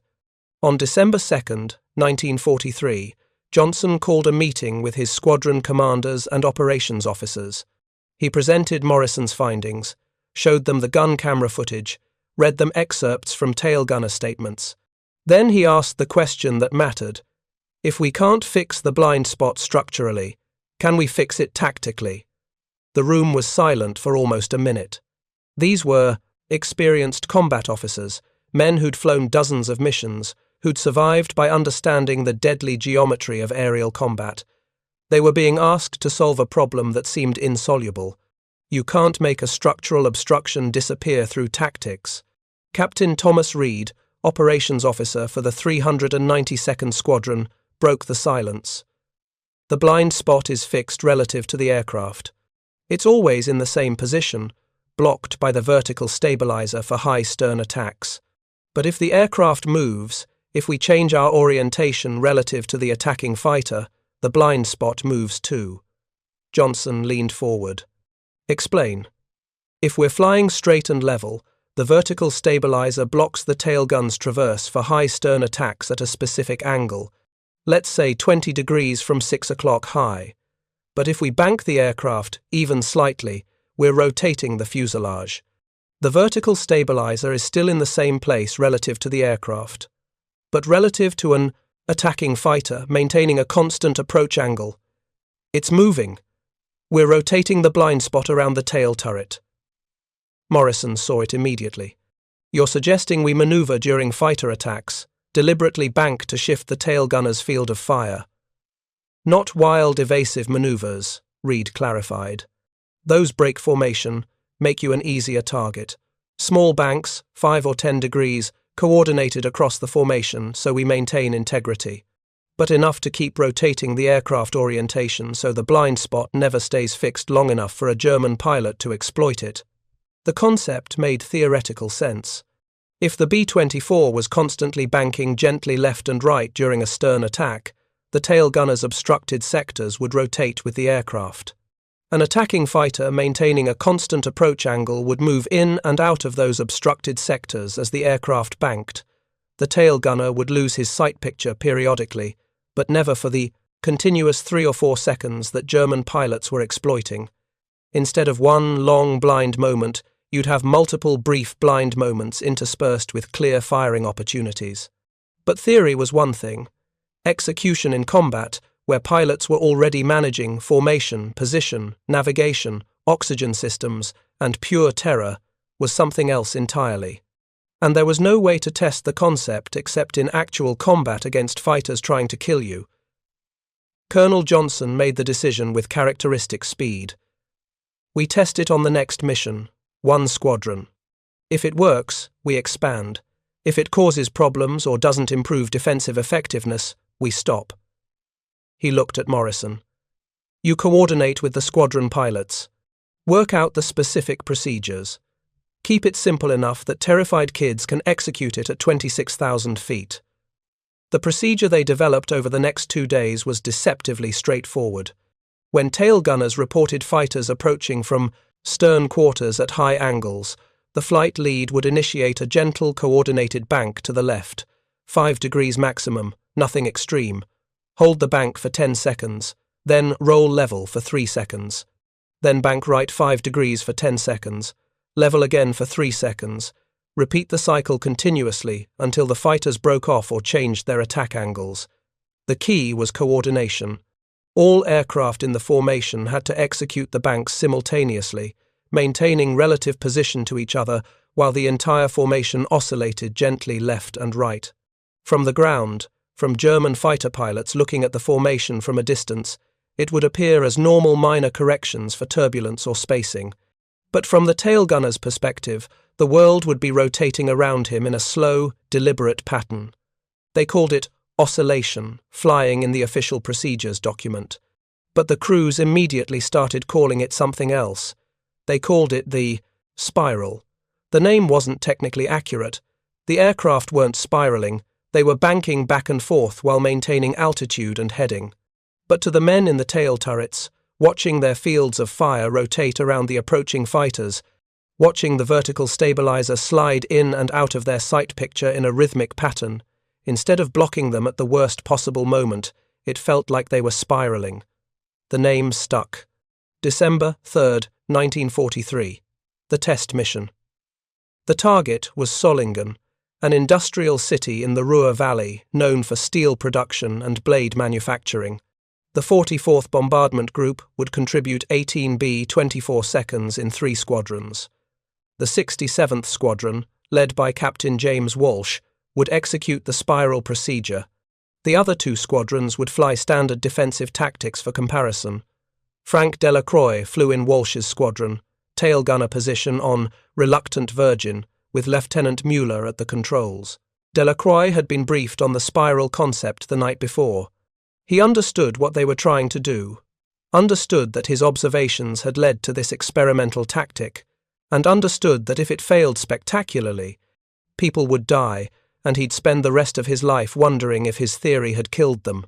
A: On December 2nd, 1943, Johnson called a meeting with his squadron commanders and operations officers. He presented Morrison's findings, showed them the gun camera footage, read them excerpts from tail gunner statements. Then he asked the question that mattered. If we can't fix the blind spot structurally, can we fix it tactically? The room was silent for almost a minute. These were experienced combat officers, men who'd flown dozens of missions, who'd survived by understanding the deadly geometry of aerial combat. They were being asked to solve a problem that seemed insoluble. You can't make a structural obstruction disappear through tactics. Captain Thomas Reed, operations officer for the 392nd Squadron, broke the silence. The blind spot is fixed relative to the aircraft. It's always in the same position, blocked by the vertical stabilizer for high stern attacks. But if the aircraft moves, if we change our orientation relative to the attacking fighter, the blind spot moves too. Johnson leaned forward. Explain. If we're flying straight and level, the vertical stabilizer blocks the tailgun's traverse for high stern attacks at a specific angle, let's say 20 degrees from 6 o'clock high. But if we bank the aircraft, even slightly, we're rotating the fuselage. The vertical stabilizer is still in the same place relative to the aircraft. But relative to an attacking fighter maintaining a constant approach angle, it's moving. We're rotating the blind spot around the tail turret. Morrison saw it immediately. You're suggesting we maneuver during fighter attacks, deliberately bank to shift the tail gunner's field of fire. Not wild, evasive maneuvers, Reed clarified. Those break formation, make you an easier target. Small banks, 5 or 10 degrees, coordinated across the formation so we maintain integrity. But enough to keep rotating the aircraft orientation so the blind spot never stays fixed long enough for a German pilot to exploit it. The concept made theoretical sense. If the B-24 was constantly banking gently left and right during a stern attack, the tail gunner's obstructed sectors would rotate with the aircraft. An attacking fighter maintaining a constant approach angle would move in and out of those obstructed sectors as the aircraft banked. The tail gunner would lose his sight picture periodically, but never for the continuous 3 or 4 seconds that German pilots were exploiting. Instead of one long blind moment, you'd have multiple brief blind moments interspersed with clear firing opportunities. But theory was one thing. Execution in combat, where pilots were already managing formation, position, navigation, oxygen systems, and pure terror, was something else entirely. And there was no way to test the concept except in actual combat against fighters trying to kill you. Colonel Johnson made the decision with characteristic speed. We test it on the next mission, 1 squadron. If it works, we expand. If it causes problems or doesn't improve defensive effectiveness, we stop. He looked at Morrison. You coordinate with the squadron pilots. Work out the specific procedures. Keep it simple enough that terrified kids can execute it at 26,000 feet. The procedure they developed over the next 2 days was deceptively straightforward. When tail gunners reported fighters approaching from stern quarters at high angles, the flight lead would initiate a gentle coordinated bank to the left, 5 degrees maximum, nothing extreme. Hold the bank for 10 seconds, then roll level for 3 seconds. Then bank right 5 degrees for 10 seconds, level again for 3 seconds. Repeat the cycle continuously until the fighters broke off or changed their attack angles. The key was coordination. All aircraft in the formation had to execute the banks simultaneously, maintaining relative position to each other while the entire formation oscillated gently left and right. From the ground, from German fighter pilots looking at the formation from a distance, it would appear as normal minor corrections for turbulence or spacing. But from the tail gunner's perspective, the world would be rotating around him in a slow, deliberate pattern. They called it oscillation, flying in the official procedures document. But the crews immediately started calling it something else. They called it the spiral. The name wasn't technically accurate. The aircraft weren't spiraling, they were banking back and forth while maintaining altitude and heading. But to the men in the tail turrets, watching their fields of fire rotate around the approaching fighters, watching the vertical stabilizer slide in and out of their sight picture in a rhythmic pattern, instead of blocking them at the worst possible moment, it felt like they were spiraling. The name stuck. December 3rd, 1943. The test mission. The target was Solingen, an industrial city in the Ruhr Valley known for steel production and blade manufacturing. The 44th Bombardment Group would contribute 18 B-24 seconds in 3 squadrons. The 67th Squadron, led by Captain James Walsh, would execute the spiral procedure. The other 2 squadrons would fly standard defensive tactics for comparison. Frank Delacroix flew in Walsh's squadron, tail gunner position on Reluctant Virgin, with Lieutenant Mueller at the controls. Delacroix had been briefed on the spiral concept the night before. He understood what they were trying to do, understood that his observations had led to this experimental tactic, and understood that if it failed spectacularly, people would die, and he'd spend the rest of his life wondering if his theory had killed them.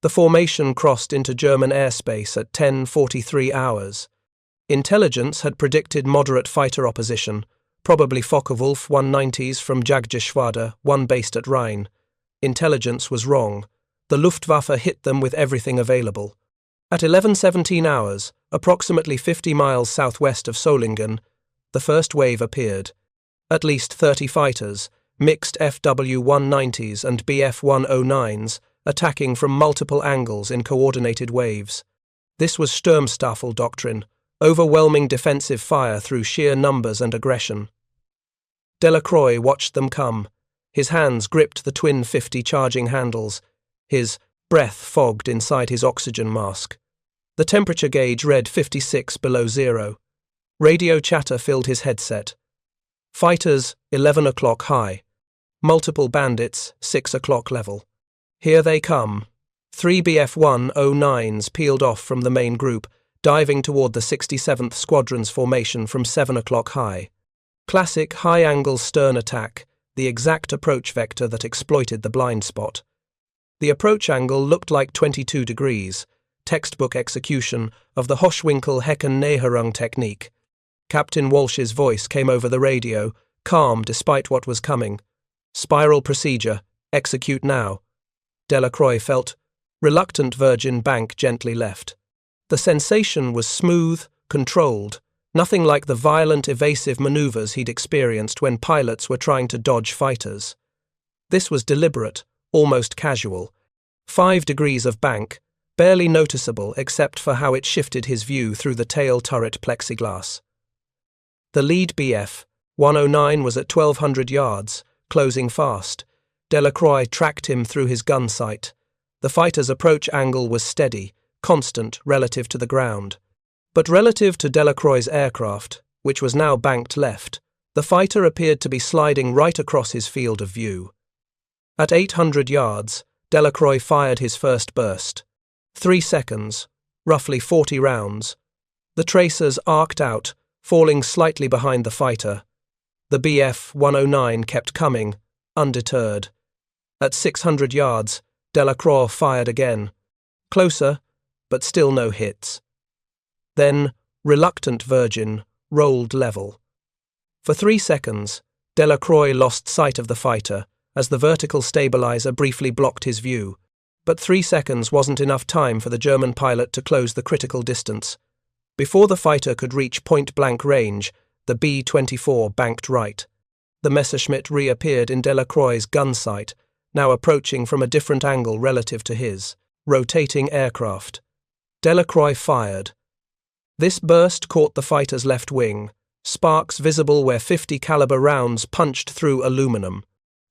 A: The formation crossed into German airspace at 10:43 hours. Intelligence had predicted moderate fighter opposition, probably Focke-Wulf 190s from Jagdgeschwader, one based at Rhein. Intelligence was wrong. The Luftwaffe hit them with everything available. At 11:17 hours, approximately 50 miles southwest of Solingen, the first wave appeared. At least 30 fighters, mixed FW-190s and BF-109s, attacking from multiple angles in coordinated waves. This was Sturmstaffel doctrine, overwhelming defensive fire through sheer numbers and aggression. Delacroix watched them come. His hands gripped the twin .50 charging handles, his breath fogged inside his oxygen mask. The temperature gauge read 56 below zero. Radio chatter filled his headset. Fighters, 11 o'clock high. Multiple bandits, 6 o'clock level. Here they come. 3 BF-109s peeled off from the main group, diving toward the 67th Squadron's formation from 7 o'clock high. Classic high-angle stern attack, the exact approach vector that exploited the blind spot. The approach angle looked like 22 degrees, textbook execution of the Hochwinkel-Hecken-Näherung technique. Captain Walsh's voice came over the radio, calm despite what was coming. Spiral procedure, execute now. Delacroix felt. Reluctant Virgin bank gently left. The sensation was smooth, controlled, nothing like the violent, evasive maneuvers he'd experienced when pilots were trying to dodge fighters. This was deliberate, almost casual. 5 degrees of bank, barely noticeable except for how it shifted his view through the tail turret plexiglass. The lead BF, 109, was at 1,200 yards, closing fast. Delacroix tracked him through his gun sight. The fighter's approach angle was steady, constant relative to the ground. But relative to Delacroix's aircraft, which was now banked left, the fighter appeared to be sliding right across his field of view. At 800 yards, Delacroix fired his first burst. 3 seconds, roughly 40 rounds. The tracers arced out, falling slightly behind the fighter. The BF-109 kept coming, undeterred. At 600 yards, Delacroix fired again. Closer, but still no hits. Then, reluctant Virgin rolled level. For 3 seconds, Delacroix lost sight of the fighter as the vertical stabilizer briefly blocked his view. But 3 seconds wasn't enough time for the German pilot to close the critical distance. Before the fighter could reach point-blank range, the B-24 banked right. The Messerschmitt reappeared in Delacroix's gun sight, now approaching from a different angle relative to his rotating aircraft. Delacroix fired. This burst caught the fighter's left wing, sparks visible where .50 caliber rounds punched through aluminum.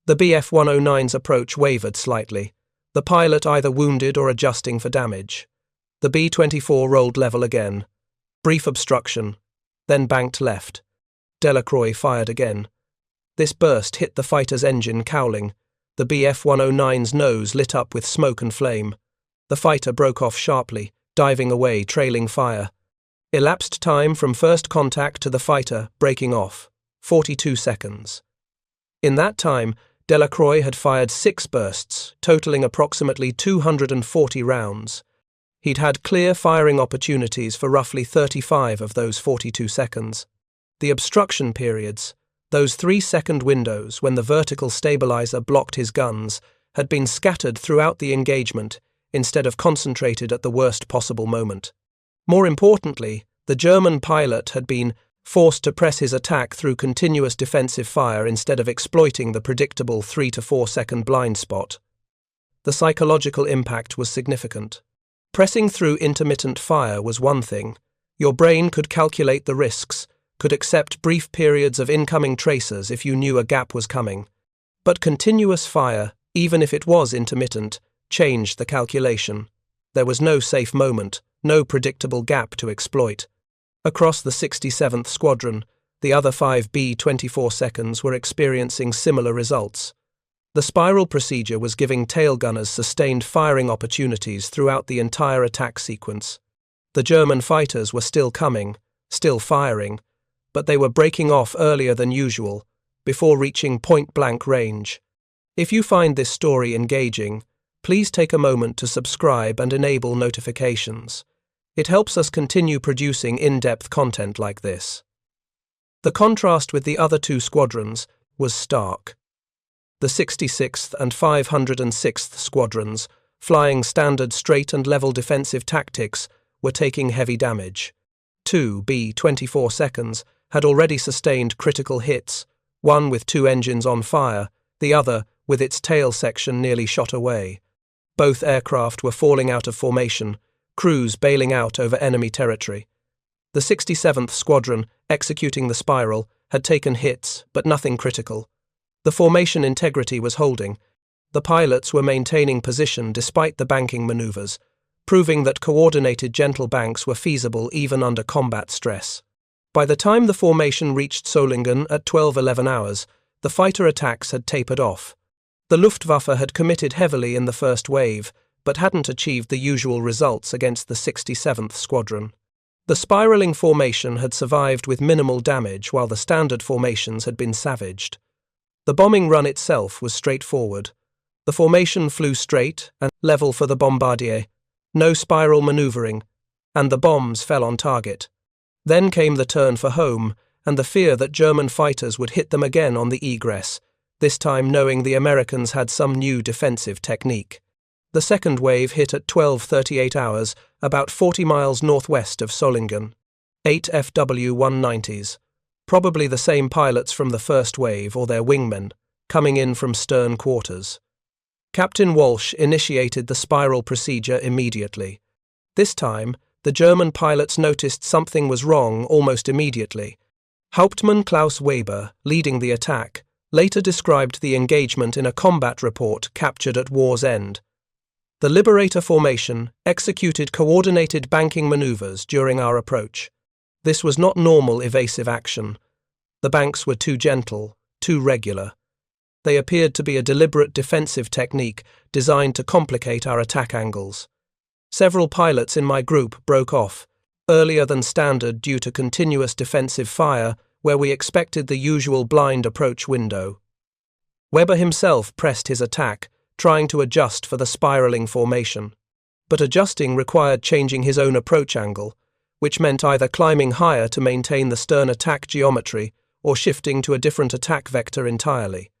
A: The BF-109's approach wavered slightly, the pilot either wounded or adjusting for damage. The B-24 rolled level again. Brief obstruction, then banked left. Delacroix fired again. This burst hit the fighter's engine cowling. The BF-109's nose lit up with smoke and flame. The fighter broke off sharply, diving away, trailing fire. Elapsed time from first contact to the fighter breaking off, 42 seconds. In that time, Delacroix had fired 6 bursts, totaling approximately 240 rounds. He'd had clear firing opportunities for roughly 35 of those 42 seconds. The obstruction periods, those 3-second windows when the vertical stabilizer blocked his guns, had been scattered throughout the engagement instead of concentrated at the worst possible moment. More importantly, the German pilot had been forced to press his attack through continuous defensive fire instead of exploiting the predictable 3 to 4 second blind spot. The psychological impact was significant. Pressing through intermittent fire was one thing. Your brain could calculate the risks, could accept brief periods of incoming tracers if you knew a gap was coming. But continuous fire, even if it was intermittent, changed the calculation. There was no safe moment, no predictable gap to exploit. Across the 67th Squadron, the other 5 B-24 seconds were experiencing similar results. The spiral procedure was giving tail gunners sustained firing opportunities throughout the entire attack sequence. The German fighters were still coming, still firing, but they were breaking off earlier than usual, before reaching point-blank range. If you find this story engaging, please take a moment to subscribe and enable notifications. It helps us continue producing in-depth content like this. The contrast with the other 2 squadrons was stark. The 66th and 506th Squadrons, flying standard straight and level defensive tactics, were taking heavy damage. 2 B-24 seconds had already sustained critical hits, one with 2 engines on fire, the other with its tail section nearly shot away. Both aircraft were falling out of formation, crews bailing out over enemy territory. The 67th Squadron, executing the spiral, had taken hits, but nothing critical. The formation integrity was holding. The pilots were maintaining position despite the banking maneuvers, proving that coordinated gentle banks were feasible even under combat stress. By the time the formation reached Solingen at 12:11 hours, the fighter attacks had tapered off. The Luftwaffe had committed heavily in the first wave, but hadn't achieved the usual results against the 67th Squadron. The spiraling formation had survived with minimal damage while the standard formations had been savaged. The bombing run itself was straightforward. The formation flew straight and level for the bombardier, no spiral maneuvering, and the bombs fell on target. Then came the turn for home, and the fear that German fighters would hit them again on the egress, this time knowing the Americans had some new defensive technique. The second wave hit at 12:38 hours, about 40 miles northwest of Solingen. 8 FW-190s, probably the same pilots from the first wave or their wingmen, coming in from stern quarters. Captain Walsh initiated the spiral procedure immediately. This time, the German pilots noticed something was wrong almost immediately. Hauptmann Klaus Weber, leading the attack, later described the engagement in a combat report captured at war's end. The Liberator formation executed coordinated banking maneuvers during our approach. This was not normal evasive action. The banks were too gentle, too regular. They appeared to be a deliberate defensive technique designed to complicate our attack angles. Several pilots in my group broke off, earlier than standard due to continuous defensive fire where we expected the usual blind approach window. Weber himself pressed his attack, trying to adjust for the spiraling formation. But adjusting required changing his own approach angle, which meant either climbing higher to maintain the stern attack geometry or shifting to a different attack vector entirely.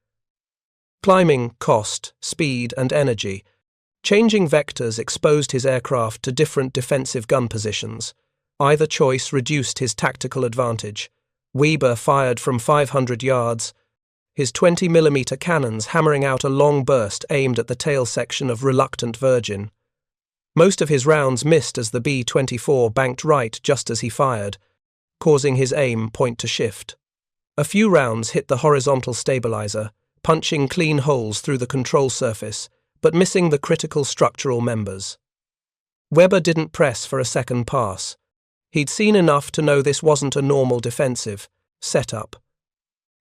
A: Climbing cost, speed, and energy. Changing vectors exposed his aircraft to different defensive gun positions. Either choice reduced his tactical advantage. Weber fired from 500 yards, his 20mm cannons hammering out a long burst aimed at the tail section of Reluctant Virgin. Most of his rounds missed as the B-24 banked right just as he fired, causing his aim point to shift. A few rounds hit the horizontal stabilizer, punching clean holes through the control surface, but missing the critical structural members. Weber didn't press for a second pass. He'd seen enough to know this wasn't a normal defensive setup.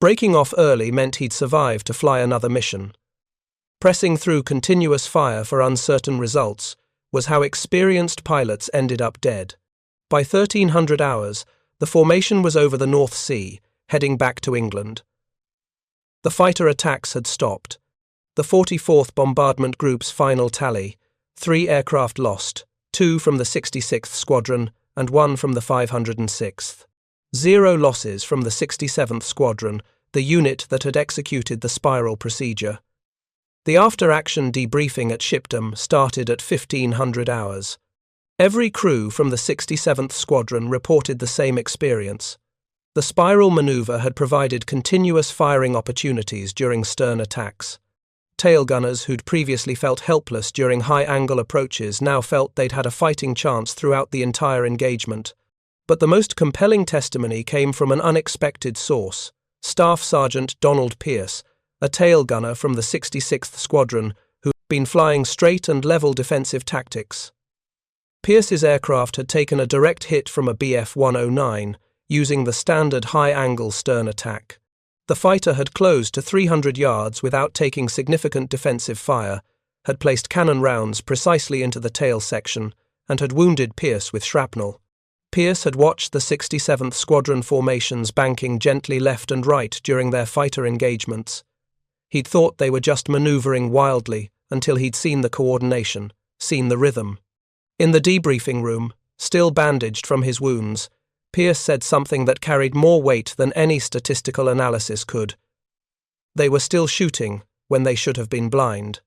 A: Breaking off early meant he'd survive to fly another mission. Pressing through continuous fire for uncertain results was how experienced pilots ended up dead. By 1300 hours, the formation was over the North Sea, heading back to England. The fighter attacks had stopped. The 44th Bombardment Group's final tally: 3 aircraft lost, 2 from the 66th Squadron and 1 from the 506th. 0 losses from the 67th Squadron, the unit that had executed the spiral procedure. The after-action debriefing at Shipdham started at 1500 hours. Every crew from the 67th Squadron reported the same experience. The spiral maneuver had provided continuous firing opportunities during stern attacks. Tail gunners who'd previously felt helpless during high-angle approaches now felt they'd had a fighting chance throughout the entire engagement. But the most compelling testimony came from an unexpected source: Staff Sergeant Donald Pierce, a tail gunner from the 66th Squadron who'd been flying straight and level defensive tactics. Pierce's aircraft had taken a direct hit from a BF-109, using the standard high-angle stern attack. The fighter had closed to 300 yards without taking significant defensive fire, had placed cannon rounds precisely into the tail section, and had wounded Pierce with shrapnel. Pierce had watched the 67th Squadron formations banking gently left and right during their fighter engagements. He'd thought they were just maneuvering wildly until he'd seen the coordination, seen the rhythm. In the debriefing room, still bandaged from his wounds, Pierce said something that carried more weight than any statistical analysis could. They were still shooting when they should have been blind.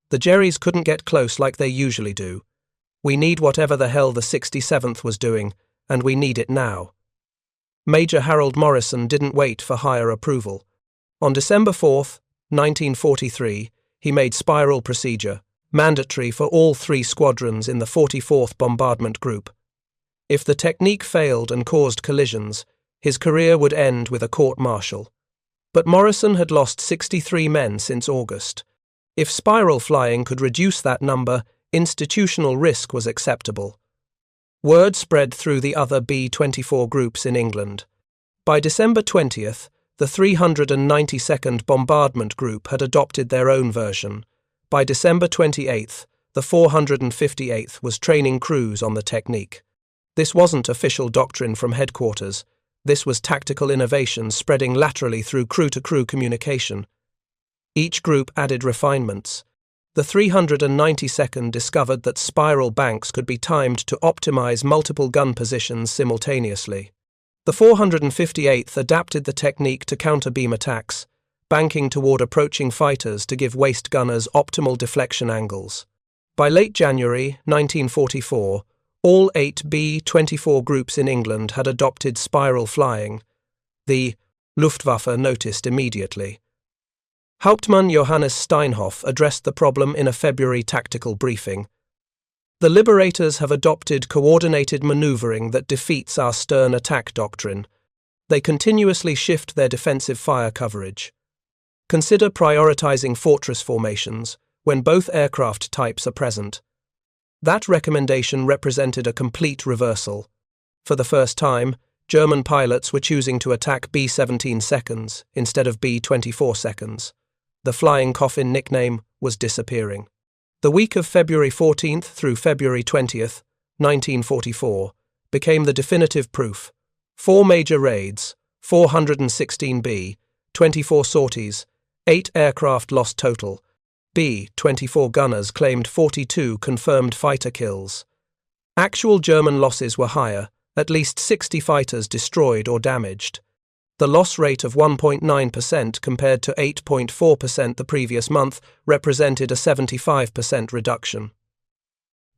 A: The Jerrys couldn't get close like they usually do. We need whatever the hell the 67th was doing, and we need it now. Major Harold Morrison didn't wait for higher approval. On December 4, 1943, he made spiral procedure, mandatory for all 3 squadrons in the 44th Bombardment Group. If the technique failed and caused collisions, his career would end with a court-martial. But Morrison had lost 63 men since August. If spiral flying could reduce that number, institutional risk was acceptable. Word spread through the other B-24 groups in England. By December 20th, the 392nd Bombardment Group had adopted their own version. By December 28th, the 458th was training crews on the technique. This wasn't official doctrine from headquarters. This was tactical innovation spreading laterally through crew-to-crew communication. Each group added refinements. The 392nd discovered that spiral banks could be timed to optimize multiple gun positions simultaneously. The 458th adapted the technique to counter beam attacks, banking toward approaching fighters to give waist gunners optimal deflection angles. By late January 1944, all 8 B-24 groups in England had adopted spiral flying. The Luftwaffe noticed immediately. Hauptmann Johannes Steinhoff addressed the problem in a February tactical briefing. The Liberators have adopted coordinated maneuvering that defeats our stern attack doctrine. They continuously shift their defensive fire coverage. Consider prioritizing fortress formations when both aircraft types are present. That recommendation represented a complete reversal. For the first time, German pilots were choosing to attack B-17 seconds instead of B-24 seconds. The flying coffin nickname was disappearing. The week of February 14th through February 20th, 1944, became the definitive proof. 4 major raids, 416 B, 24 sorties, 8 aircraft lost total. B-24 gunners claimed 42 confirmed fighter kills. Actual German losses were higher, at least 60 fighters destroyed or damaged. The loss rate of 1.9% compared to 8.4% the previous month represented a 75% reduction.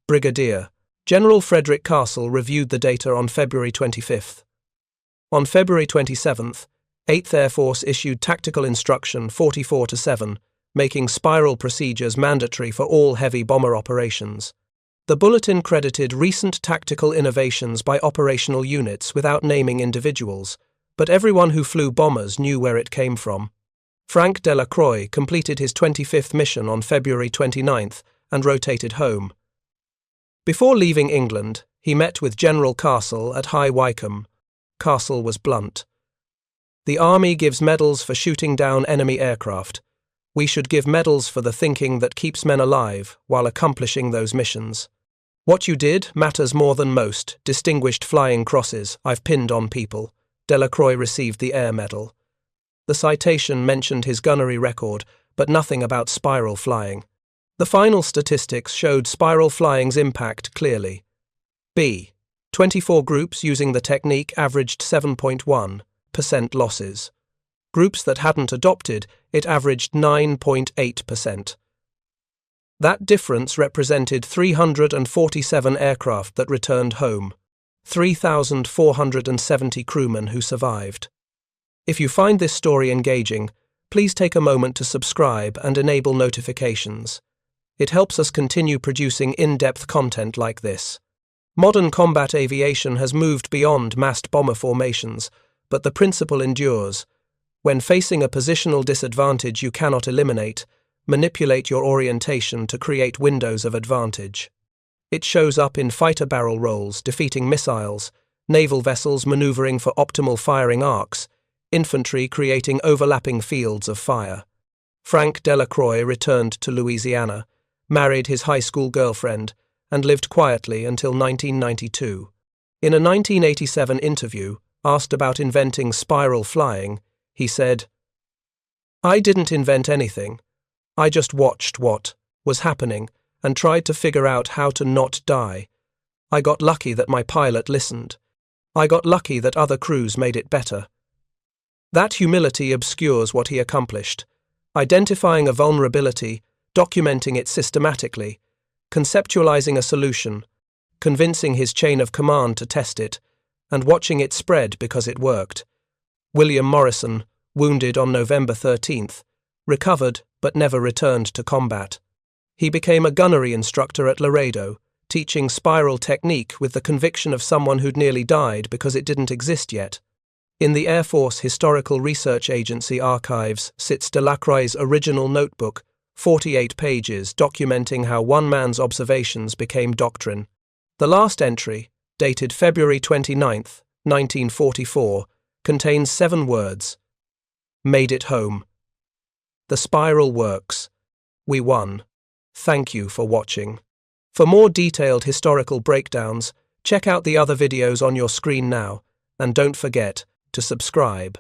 A: Brigadier General Frederick Castle reviewed the data on February 25th. On February 27th, 8th Air Force issued Tactical Instruction 44-7, making spiral procedures mandatory for all heavy bomber operations. The bulletin credited recent tactical innovations by operational units without naming individuals, but everyone who flew bombers knew where it came from. Frank Delacroix completed his 25th mission on February 29th and rotated home. Before leaving England, he met with General Castle at High Wycombe. Castle was blunt. The Army gives medals for shooting down enemy aircraft. We should give medals for the thinking that keeps men alive while accomplishing those missions. What you did matters more than most. Distinguished flying crosses I've pinned on people. Delacroix received the Air Medal. The citation mentioned his gunnery record, but nothing about spiral flying. The final statistics showed spiral flying's impact clearly. B-24 groups using the technique averaged 7.1% losses. Groups that hadn't adopted it averaged 9.8%. That difference represented 347 aircraft that returned home, 3,470 crewmen who survived. If you find this story engaging, please take a moment to subscribe and enable notifications. It helps us continue producing in-depth content like this. Modern combat aviation has moved beyond massed bomber formations, but the principle endures. When facing a positional disadvantage you cannot eliminate, manipulate your orientation to create windows of advantage. It shows up in fighter barrel rolls, defeating missiles, naval vessels maneuvering for optimal firing arcs, infantry creating overlapping fields of fire. Frank Delacroix returned to Louisiana, married his high school girlfriend, and lived quietly until 1992. In a 1987 interview, asked about inventing spiral flying, he said, "I didn't invent anything. I just watched what was happening and tried to figure out how to not die. I got lucky that my pilot listened. I got lucky that other crews made it better." That humility obscures what he accomplished, identifying a vulnerability, documenting it systematically, conceptualizing a solution, convincing his chain of command to test it, and watching it spread because it worked. William Morrison, wounded on November 13th, recovered but never returned to combat. He became a gunnery instructor at Laredo, teaching spiral technique with the conviction of someone who'd nearly died because it didn't exist yet. In the Air Force Historical Research Agency archives sits Delacroix's original notebook, 48 pages, documenting how one man's observations became doctrine. The last entry, dated February 29, 1944, contains 7 words. Made it home. The spiral works. We won. Thank you for watching. For more detailed historical breakdowns, check out the other videos on your screen now, and don't forget to subscribe.